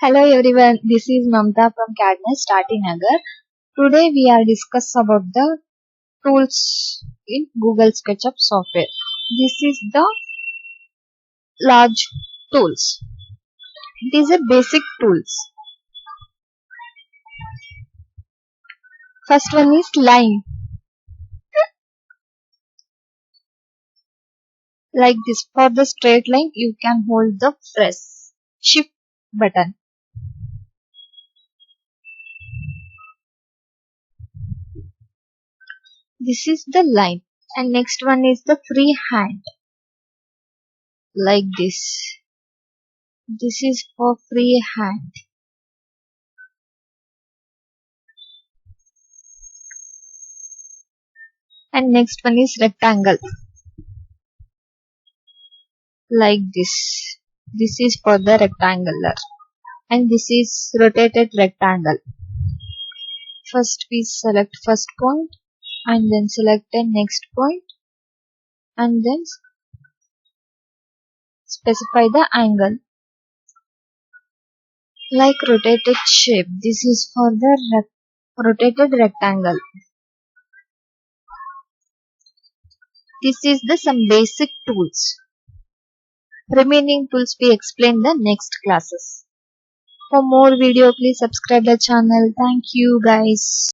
Hello everyone, this is Mamta from CAD NEST Nagar. Today we are discuss about the tools in Google SketchUp software. This is the large tools. It is a basic tools. First one is line. Like this. For the straight line, you can hold the press shift button. This is the line. And next one is the free hand. Like this. This is for free hand. And next one is rectangle. Like this. This is for the rectangular. And this is rotated rectangle. First we select first point and then select the next point and then specify the angle. Like rotated shape. This is for the rotated rectangle. This is the some basic tools. Remaining tools we explain the next classes. For more video, please subscribe the channel. Thank you guys.